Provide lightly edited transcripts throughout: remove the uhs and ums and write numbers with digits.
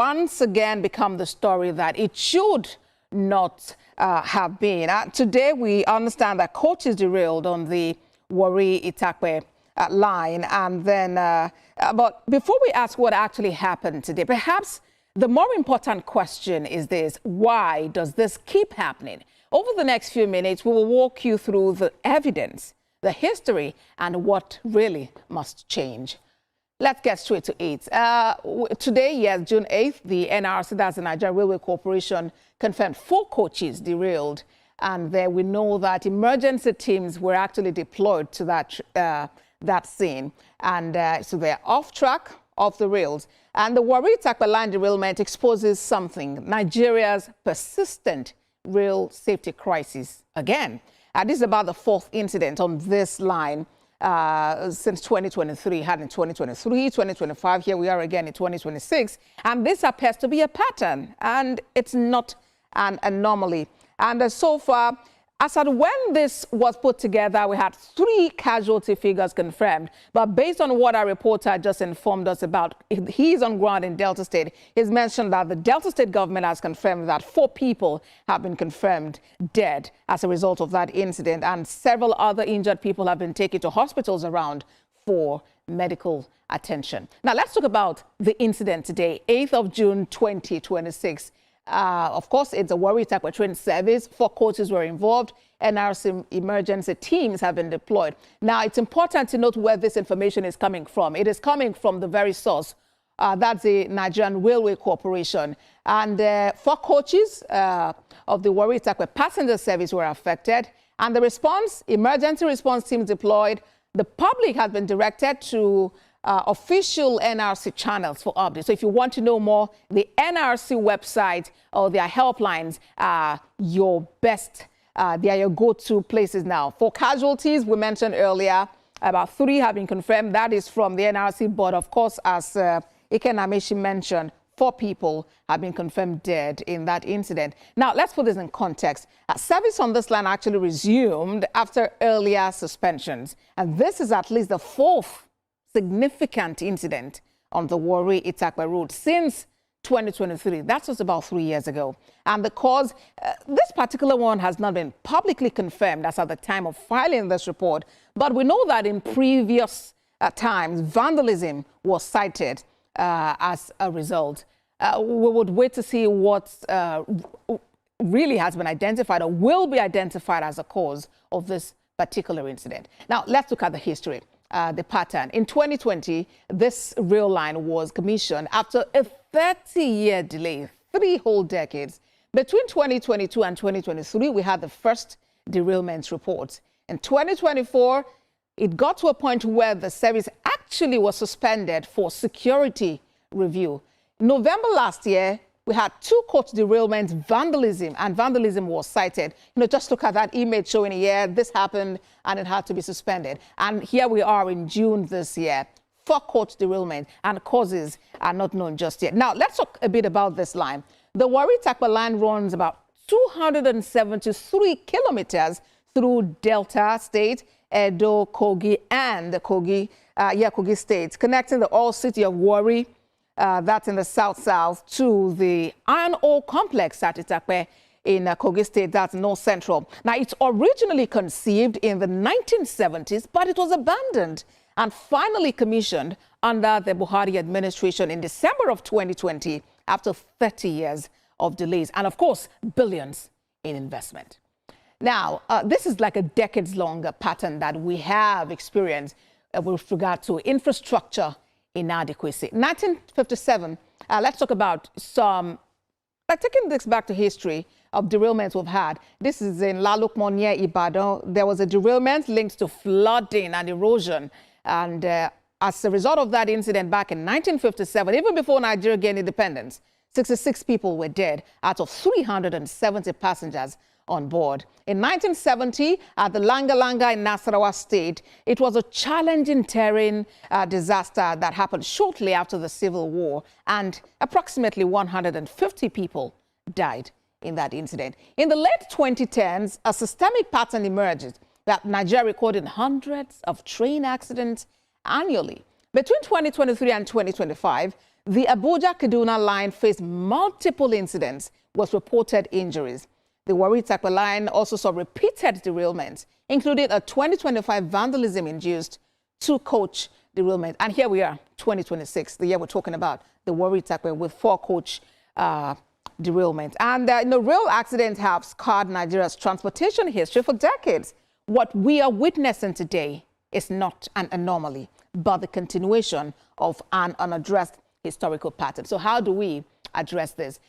once again become the story that it should not have been. Today, we understand that coaches derailed on the Warri-Itakpe line. And then, but before we ask what actually happened today, perhaps the more important question is this: why does this keep happening? Over the next few minutes, we will walk you through the evidence, the history, and what really must change. Let's get straight to it. Today, yes, June 8th, the NRC, that's the Nigerian Railway Corporation, confirmed 4 coaches derailed. And there we know that emergency teams were actually deployed to that scene. And so they're off track, off the rails. And the Warri-Itakpe line derailment exposes something: Nigeria's persistent rail safety crisis again. This is about the 4th incident on this line since 2023. Had in 2023, 2025, here we are again in 2026. And this appears to be a pattern, and it's not an anomaly. And so far, as at when this was put together, we had 3 casualty figures confirmed. But based on what our reporter just informed us about, he's on ground in Delta State. He's mentioned that the Delta State government has confirmed that 4 people have been confirmed dead as a result of that incident. And several other injured people have been taken to hospitals around for medical attention. Now, let's talk about the incident today, 8th of June, 2026. Of course, it's a Warri-Itakpe train service. 4 coaches were involved. NRC emergency teams have been deployed. Now, it's important to note where this information is coming from. It is coming from the very source. That's the Nigerian Railway Corporation. And 4 coaches of the Warri-Itakpe passenger service were affected. And the response, emergency response teams deployed. The public has been directed to official NRC channels for updates. So if you want to know more, the NRC website or their helplines are your best, they are your go-to places now. For casualties, we mentioned earlier, about 3 have been confirmed. That is from the NRC, but of course, as Ike Nameshi mentioned, 4 people have been confirmed dead in that incident. Now, let's put this in context. Service on this line actually resumed after earlier suspensions. And this is at least the 4th significant incident on the Warri-Itakpe route since 2023. That was about 3 years ago. And the cause, this particular one has not been publicly confirmed as at the time of filing this report. But we know that in previous times, vandalism was cited as a result. We would wait to see what really has been identified or will be identified as a cause of this particular incident. Now, let's look at the history. The pattern. In 2020, this rail line was commissioned after a 30-year delay, 3 whole decades. Between 2022 and 2023, we had the first derailment report. In 2024, it got to a point where the service actually was suspended for security review. November last year, we had 2 coach derailments, vandalism was cited. Just look at that image showing here, this happened and it had to be suspended. And here we are in June this year, 4 coach derailments, and causes are not known just yet. Now, let's talk a bit about this line. The Warri-Itakpe line runs about 273 kilometers through Delta State, Edo, Kogi, and Kogi states, connecting the old city of Warri, that's in the south-south, to the iron ore complex at Itakpe in Kogi State, that's north central. Now, it's originally conceived in the 1970s, but it was abandoned and finally commissioned under the Buhari administration in December of 2020 after 30 years of delays and, of course, billions in investment. Now, this is like a decades-long pattern that we have experienced with regard to infrastructure inadequacy. 1957, let's talk about some, taking this back to history of derailments we've had. This is in Lalukmo near Ibadan. There was a derailment linked to flooding and erosion. And as a result of that incident back in 1957, even before Nigeria gained independence, 66 people were dead out of 370 passengers on board. In 1970, at the Langa Langa in Nasarawa State, it was a challenging terrain disaster that happened shortly after the Civil War, and approximately 150 people died in that incident. In the late 2010s, a systemic pattern emerged that Nigeria recorded hundreds of train accidents annually. Between 2023 and 2025, The Abuja-Kaduna line faced multiple incidents with reported injuries. The Warri-Itakpe line also saw repeated derailments, including a 2025 vandalism-induced two-coach derailment. And here we are, 2026, the year we're talking about, the Warri-Itakpe with four-coach derailment. And rail accidents have scarred Nigeria's transportation history for decades. What we are witnessing today is not an anomaly, but the continuation of an unaddressed historical pattern. So how do we address this?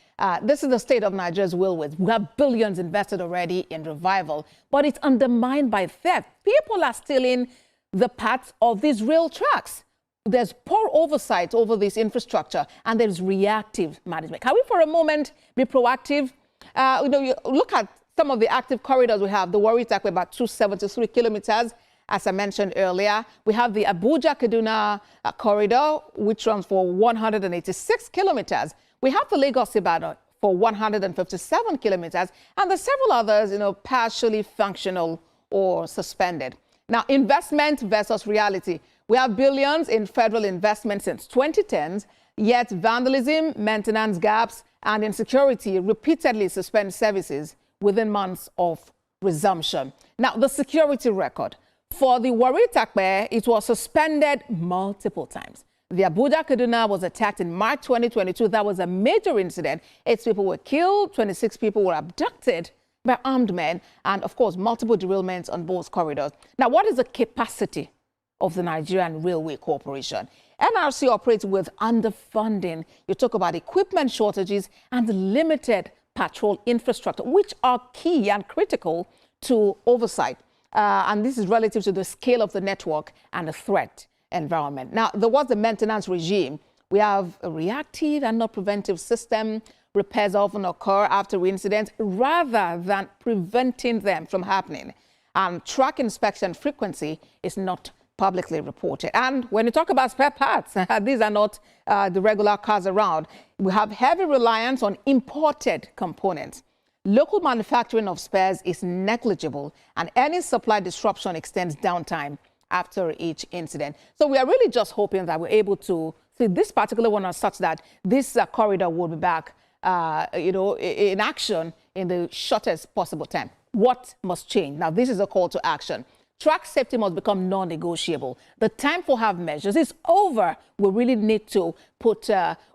This is the state of Nigeria's railways. We have billions invested already in revival, but it's undermined by theft. People are stealing the parts of these rail tracks. There's poor oversight over this infrastructure, and there's reactive management. Can we for a moment be proactive? You look at some of the active corridors we have. The Warri-Itakpe, about 273 kilometers. As I mentioned earlier, we have the Abuja-Kaduna corridor, which runs for 186 kilometers. We have the Lagos-Ibadan for 157 kilometers, and there's several others, partially functional or suspended. Now, investment versus reality. We have billions in federal investment since 2010s, yet vandalism, maintenance gaps, and insecurity repeatedly suspend services within months of resumption. Now, the security record. For the Warri-Itakpe, it was suspended multiple times. The Abuja-Kaduna was attacked in March 2022. That was a major incident. 8 people were killed, 26 people were abducted by armed men, and of course, multiple derailments on both corridors. Now, what is the capacity of the Nigerian Railway Corporation? NRC operates with underfunding. You talk about equipment shortages and limited patrol infrastructure, which are key and critical to oversight. And this is relative to the scale of the network and the threat environment. Now, there was the maintenance regime. We have a reactive and not preventive system. Repairs often occur after incidents rather than preventing them from happening. And track inspection frequency is not publicly reported. And when you talk about spare parts, these are not the regular cars around. We have heavy reliance on imported components. Local manufacturing of spares is negligible, and any supply disruption extends downtime after each incident. So we are really just hoping that we're able to see this particular one as such that this corridor will be back, in action in the shortest possible time. What must change? Now, this is a call to action. Track safety must become non-negotiable. The time for half measures is over. We really need to put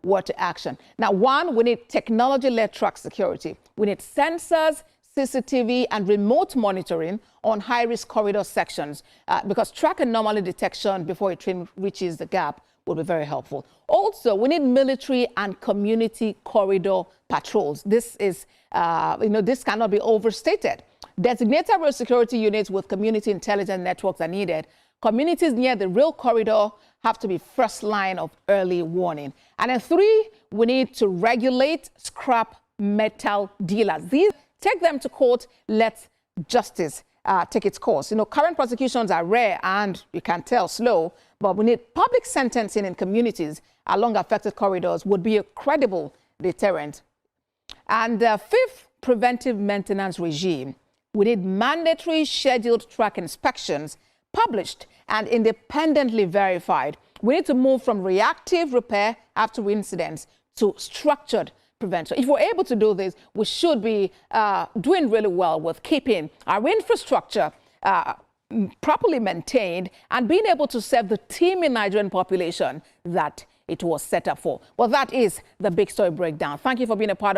word to action. Now, one, we need technology-led track security. We need sensors, CCTV, and remote monitoring on high-risk corridor sections because track anomaly detection before a train reaches the gap will be very helpful. Also, we need military and community corridor patrols. This is, this cannot be overstated. Designated rail security units with community intelligence networks are needed. Communities near the rail corridor have to be first line of early warning. And then 3, we need to regulate scrap metal dealers. These, take them to court, let justice take its course. Current prosecutions are rare and, you can tell, slow, but we need public sentencing in communities along affected corridors would be a credible deterrent. And 5th, preventive maintenance regime. We need mandatory scheduled track inspections published and independently verified. We need to move from reactive repair after incidents to structured prevention. If we're able to do this, we should be doing really well with keeping our infrastructure properly maintained and being able to serve the teeming Nigerian population that it was set up for. Well, that is the big story breakdown. Thank you for being a part of it.